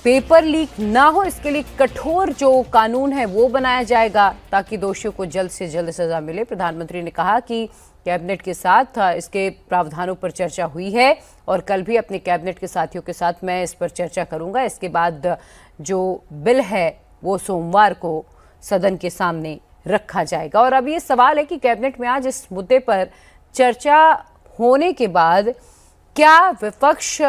Paper leak ना हो, इसके लिए कठोर जो कानून है वो बनाया जाएगा ताकि दोषियों को जल्द से जल्द सजा मिले। प्रधानमंत्री ने कहा कि कैबिनेट के साथ इसके प्रावधानों पर चर्चा हुई है और कल भी अपने कैबिनेट के साथियों के साथ मैं इस पर चर्चा करूंगा। इसके बाद जो बिल है वो सोमवार को सदन के सामने रखा जाएगा। और अब ये सवाल है कि कैबिनेट में आज इस मुद्दे पर चर्चा होने के बाद क्या विपक्ष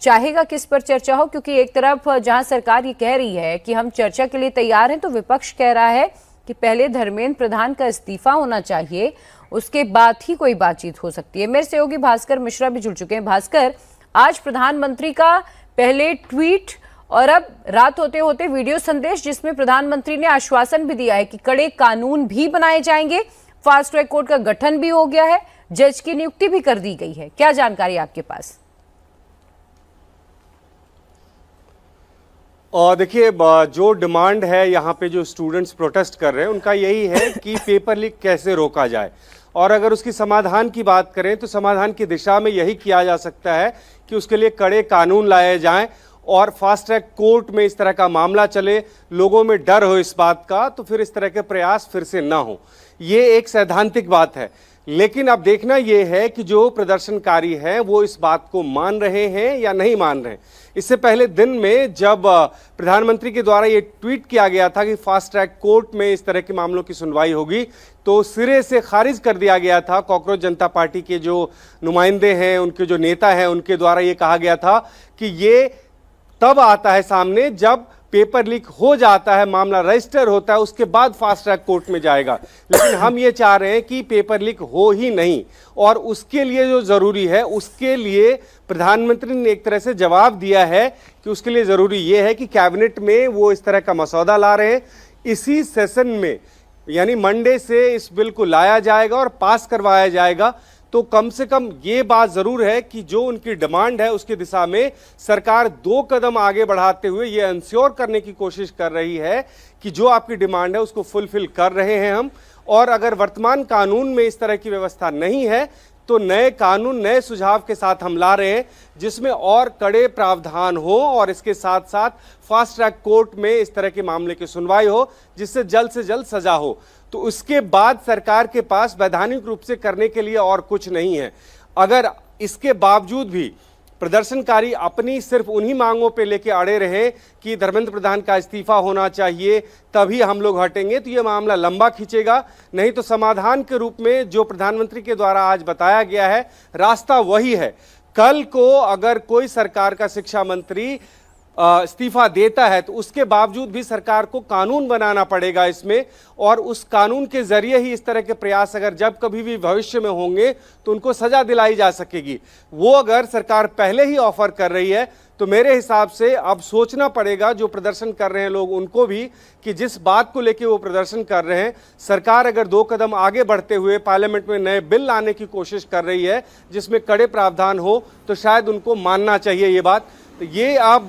चाहेगा कि इस पर चर्चा हो, क्योंकि एक तरफ जहां सरकार ये कह रही है कि हम चर्चा के लिए तैयार हैं, तो विपक्ष कह रहा है कि पहले धर्मेंद्र प्रधान का इस्तीफा होना चाहिए, उसके बाद ही कोई बातचीत हो सकती है। मेरे सहयोगी भास्कर मिश्रा भी जुड़ चुके हैं। भास्कर, आज प्रधानमंत्री का पहले ट्वीट और अब रात होते होते वीडियो संदेश जिसमें प्रधानमंत्री ने आश्वासन भी दिया है कि कड़े कानून भी बनाए जाएंगे, फास्ट ट्रैक कोर्ट का गठन भी हो गया है, जज की नियुक्ति भी कर दी गई है। क्या जानकारी आपके पास? और देखिए, जो डिमांड है यहाँ पे जो स्टूडेंट्स प्रोटेस्ट कर रहे हैं उनका यही है कि पेपर लीक कैसे रोका जाए। और अगर उसकी समाधान की बात करें तो समाधान की दिशा में यही किया जा सकता है कि उसके लिए कड़े कानून लाए जाएं और फास्ट ट्रैक कोर्ट में इस तरह का मामला चले, लोगों में डर हो इस बात का, तो फिर इस तरह के प्रयास फिर से ना हो। ये एक सैद्धांतिक बात है। लेकिन अब देखना यह है कि जो प्रदर्शनकारी हैं वो इस बात को मान रहे हैं या नहीं मान रहे हैं। इससे पहले दिन में जब प्रधानमंत्री के द्वारा ये ट्वीट किया गया था कि फास्ट ट्रैक कोर्ट में इस तरह के मामलों की सुनवाई होगी, तो सिरे से खारिज कर दिया गया था। कॉकरोच जनता पार्टी के जो नुमाइंदे हैं, उनके जो नेता हैं, उनके द्वारा ये कहा गया था कि ये तब आता है सामने जब पेपर लीक हो जाता है, मामला रजिस्टर होता है, उसके बाद फास्ट ट्रैक कोर्ट में जाएगा। लेकिन हम ये चाह रहे हैं कि पेपर लीक हो ही नहीं, और उसके लिए जो जरूरी है उसके लिए प्रधानमंत्री ने एक तरह से जवाब दिया है कि उसके लिए जरूरी ये है कि कैबिनेट में वो इस तरह का मसौदा ला रहे हैं। इसी सेशन में यानी मंडे से इस बिल को लाया जाएगा और पास करवाया जाएगा। तो कम से कम ये बात जरूर है कि जो उनकी डिमांड है उसकी दिशा में सरकार 2 कदम आगे बढ़ाते हुए ये इंश्योर करने की कोशिश कर रही है कि जो आपकी डिमांड है उसको फुलफिल कर रहे हैं हम। और अगर वर्तमान कानून में इस तरह की व्यवस्था नहीं है तो नए कानून, नए सुझाव के साथ हम ला रहे हैं जिसमें और कड़े प्रावधान हो और इसके साथ साथ फास्ट ट्रैक कोर्ट में इस तरह के मामले की सुनवाई हो जिससे जल्द से जल्द सजा हो। तो उसके बाद सरकार के पास वैधानिक रूप से करने के लिए और कुछ नहीं है। अगर इसके बावजूद भी प्रदर्शनकारी अपनी सिर्फ उन्हीं मांगों पे लेके अड़े रहे कि धर्मेंद्र प्रधान का इस्तीफा होना चाहिए तभी हम लोग हटेंगे, तो ये मामला लंबा खींचेगा। नहीं तो समाधान के रूप में जो प्रधानमंत्री के द्वारा आज बताया गया है रास्ता वही है। कल को अगर कोई सरकार का शिक्षा मंत्री इस्तीफा देता है तो उसके बावजूद भी सरकार को कानून बनाना पड़ेगा इसमें, और उस कानून के जरिए ही इस तरह के प्रयास अगर जब कभी भी भविष्य में होंगे तो उनको सजा दिलाई जा सकेगी। वो अगर सरकार पहले ही ऑफर कर रही है तो मेरे हिसाब से अब सोचना पड़ेगा जो प्रदर्शन कर रहे हैं लोग उनको भी कि जिस बात को लेकर वो प्रदर्शन कर रहे हैं, सरकार अगर 2 कदम आगे बढ़ते हुए पार्लियामेंट में नए बिल लाने की कोशिश कर रही है जिसमें कड़े प्रावधान हो तो शायद उनको मानना चाहिए ये बात। तो ये अब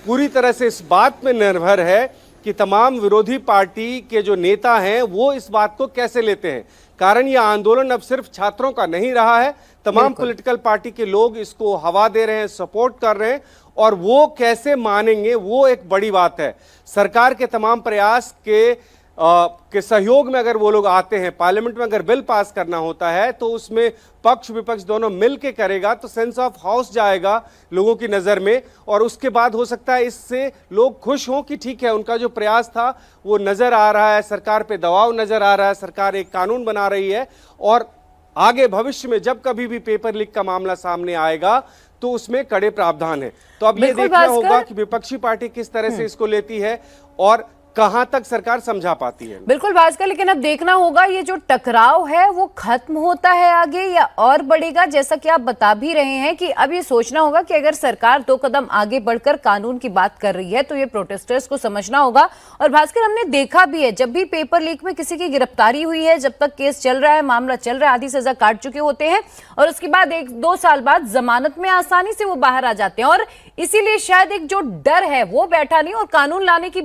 पूरी तरह से इस बात में निर्भर है कि तमाम विरोधी पार्टी के जो नेता हैं वो इस बात को कैसे लेते हैं। कारण यह आंदोलन अब सिर्फ छात्रों का नहीं रहा है, तमाम पॉलिटिकल पार्टी के लोग इसको हवा दे रहे हैं, सपोर्ट कर रहे हैं, और वो कैसे मानेंगे वो एक बड़ी बात है। सरकार के तमाम प्रयास के सहयोग में अगर वो लोग आते हैं, पार्लियामेंट में अगर बिल पास करना होता है तो उसमें पक्ष विपक्ष दोनों मिल के करेगा तो सेंस ऑफ हाउस जाएगा लोगों की नज़र में, और उसके बाद हो सकता है इससे लोग खुश हों कि ठीक है उनका जो प्रयास था वो नज़र आ रहा है, सरकार पे दबाव नज़र आ रहा है, सरकार एक कानून बना रही है, और आगे भविष्य में जब कभी भी पेपर लीक का मामला सामने आएगा तो उसमें कड़े प्रावधान है। तो अब ये देखना होगा कि विपक्षी पार्टी किस तरह से इसको लेती है और कहां तक सरकार समझा पाती है। बिल्कुल भास्कर, लेकिन अब देखना होगा ये जो टकराव है वो खत्म होता है आगे या और बढ़ेगा। जैसा कि आप बता भी रहे हैं कि अब ये सोचना होगा कि अगर सरकार 2 कदम आगे बढ़कर कानून की बात कर रही है तो ये प्रोटेस्टर्स को समझना होगा। और भास्कर, हमने देखा भी है जब भी पेपर लीक में किसी की गिरफ्तारी हुई है, जब तक केस चल रहा है, मामला चल रहा है, आधी सजा काट चुके होते हैं और उसके बाद 1-2 साल बाद जमानत में आसानी से वो बाहर आ जाते हैं। और इसीलिए शायद एक जो डर है वो बैठा नहीं और कानून लाने की